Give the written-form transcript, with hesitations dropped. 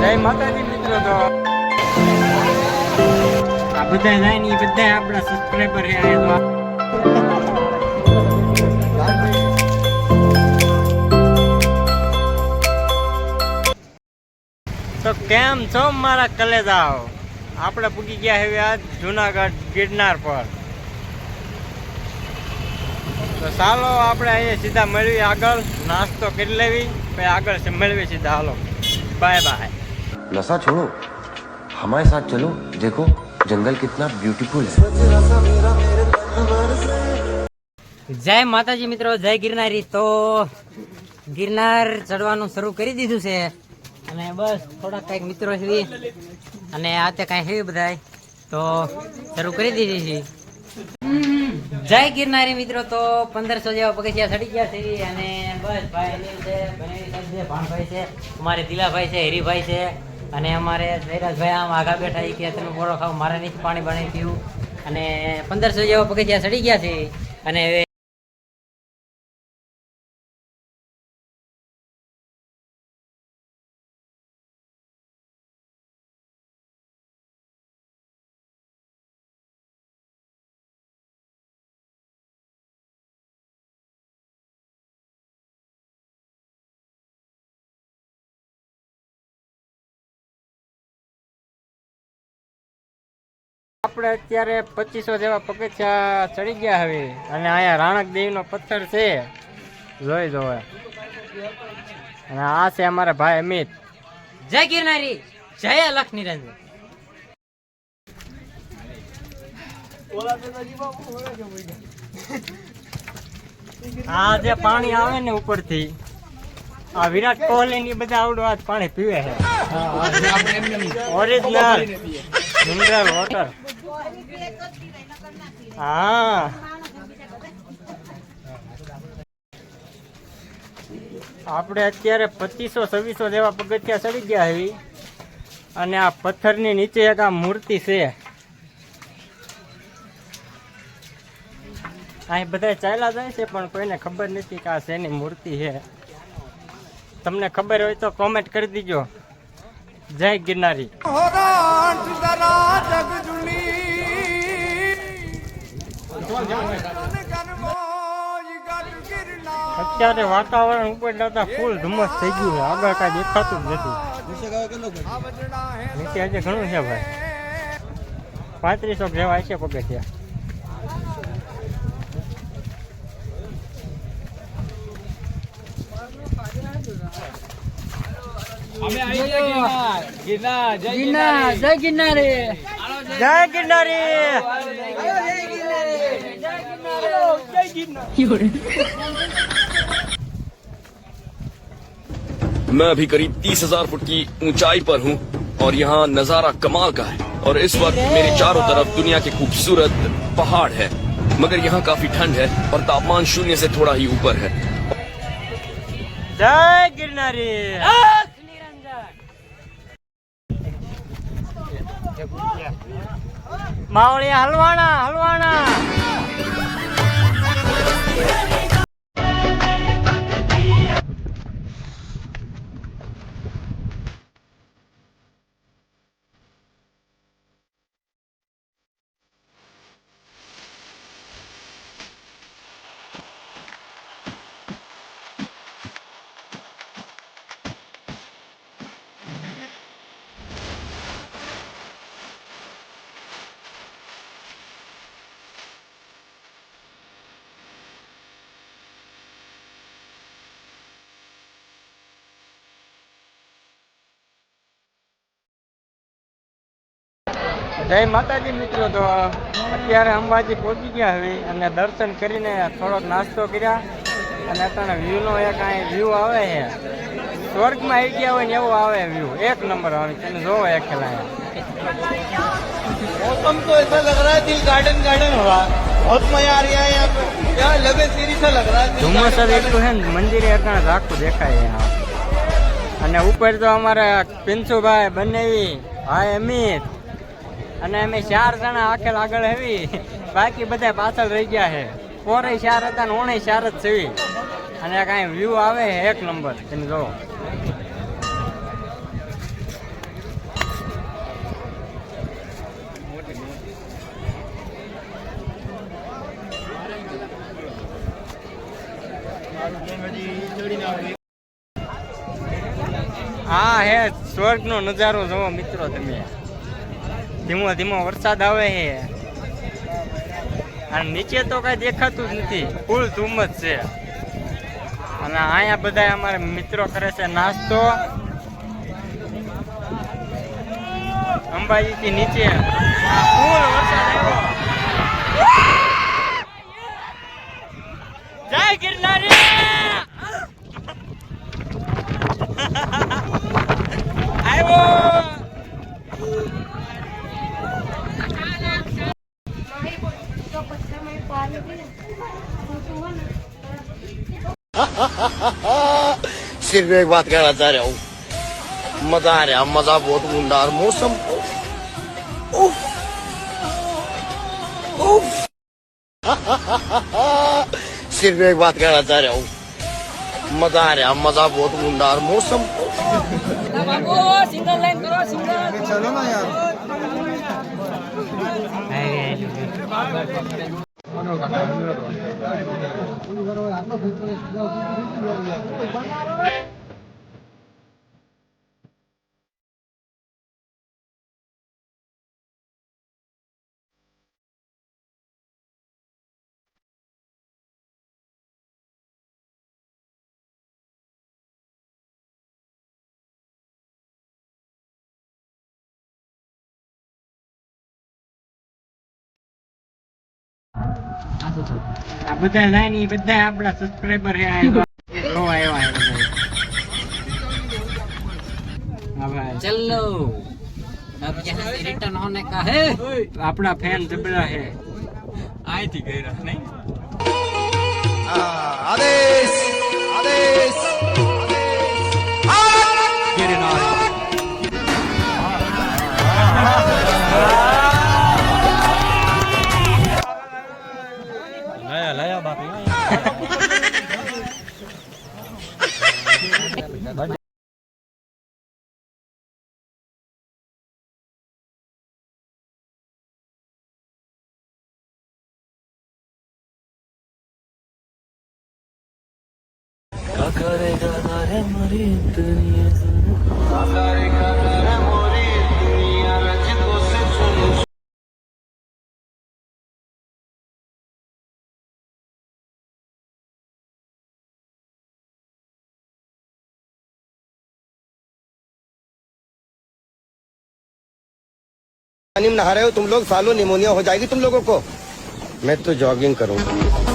જય માતાજી મિત્રો. તો આ બધા જાય ને એ બધા આપણા સબસ્ક્રાઇબર છે. તો કેમ છો મારા કલેજાઓ? આપણે પૂગી ગયા હવે આજ જુનાગઢ ગિરનાર પર. તો ચાલો આપણે અહીંયા સીધા મળવી, આગળ નાસ્તો કરી લેવી, પછી આગળ से મળવી સીધા. હાલો बाय बाय. नशा छोड़ो, हमारे साथ चलो, देखो जंगल कितना ब्यूटीफुल है. જય માતાજી મિત્રો, જય ગિરનારી. તો ગિરનાર ચડવાનું શરૂ કરી દીધું છે અને બસ થોડાક કંઈક મિત્રો છે અને આ તે કાંઈ છે બધાય, તો શરૂ કરી દીધી છે. જય ગિરનારી મિત્રો. તો 1500 જેવા પગથિયા ચડી ગયા છે અને બસ ભાઈ અનિલ છે, ભાણભાઈ છે, અમારે દિલાભાઈ છે, હરીભાઈ છે અને અમારે જયરાજભાઈ આમ આગળ બેઠા કે તમે બોરો ખાવ, મારે નથી પાણી પાણી પીવું. અને 1500 જેવા પગથિયા ચડી ગયા છે અને હવે આપણે અત્યારે 2500 જેવા પગથિયા ચડી ગયા હવે અને અહીંયા રાણક દેવીનો પથ્થર છે, જોઈ દો. અને આ છે અમારા ભાઈ અમિત. જય ગિરનારી, જય લખ નિરંજન. આ જે પાણી આવે ને ઉપરથી, આ વિરાટ કોહલી ની બધા આવડું આ પાણી પીવે છે. Original mineral water. હા, આપણે અત્યારે 2500-2600 જેવા પગથિયા ચડી ગયા એવી અને આ પથ્થરની નીચે એક આ મૂર્તિ છે. અહીં બધા ચાલ્યા જાય છે પણ કોઈને ખબર નથી કે આ શેની મૂર્તિ છે. તમને ખબર હોય તો કોમેન્ટ કરી દીજો. જય ગિરનારી. અત્યારે વાતાવરણ ઉપર જતા ફૂલ ધુમ્મસ થઈ ગયું છે, આગળ કાંઈ દેખાતું જ નથી. નીચે આજે ઘણું છે ભાઈ, 3500 જેવા છે પગથિયા. જય ગિરનારી. मैं अभी करीब 30,000 फुट की ऊंचाई पर हूँ और यहाँ नजारा कमाल का है. और इस वक्त मेरे चारों तरफ दुनिया के खूबसूरत पहाड़ है, मगर यहाँ काफी ठंड है और तापमान 0 से थोड़ा ही ऊपर है. जय गिरनारी. मावळिया हलवाना हलवाना. જય માતાજી મિત્રો. તો અત્યારે અંબાજી પહોંચી ગયા હવે અને દર્શન કરીને થોડોક નાસ્તો કર્યા અને અત્યારે વ્યૂનો એક અહીં વ્યૂ આવે છે, સ્વર્ગમાં આવી ગયા હોય ને એવો આવે વ્યૂ, એક નંબર આવે. તમે જોવો એક ખેલા. मौसम तो ऐसा लग रहा है दिल गार्डन गार्डन हो रहा है, बहुत मजा आ रहा है यहाँ पे, यहाँ लगे सीरी सा लग रहा है. ધુમ્મસ એટલું છે ને, મંદિરે અત્યારે આખું દેખાય છે. અને ઉપર તો અમારા પિન્સુભાઈ બનેવી, ભાઈ અમિત અને અમે 4 જણા આખેલ આગળ આવી, બાકી બધા પાછળ રહી ગયા છે. પોરે 4 હતા ને ઓણે 4 જ છે અને કાંઈ વ્યૂ આવે એક નંબર. તમે જોવો. હા હે સ્વર્ગનો નજારો જોવો મિત્રો તમે. ધીમો ધીમો વરસાદ આવે છે અને નીચે તો કઈ દેખાતું જ નથી, ફૂલ ધુમ્મસ છે. અને અહીંયા બધા અમારા મિત્રો કરે છે નાસ્તો અંબાજી થી નીચે. ફૂલ વરસાદ આવ્યો. જય ગિરનારી. આવ્યો. सिर्फ एक बात कहना चाह रहा हूँ, मजा आ रहा, मजा बहुत मुंडार मौसम। उफ, उफ। सिर्फ एक बात कहना चाह रहा हूँ, मजा आ रहा, मजा बहुत मुंडार मौसम। सिंगल लाइन करो, सिंगल. चलो ना यार. આ બધા જાય ને બધા આપણા સબસ્ક્રાઇબર હે. चलो अब यहाँ से रिटर्न होने का है. अपना फैन जबड़ा है. आई थी गई रहा नहीं. आदेश, आदेश, लाया बापी. पानी में नहा रहे हो तुम लोग, सालों निमोनिया हो जाएगी तुम लोगों को। मैं तो जॉगिंग करूंगा।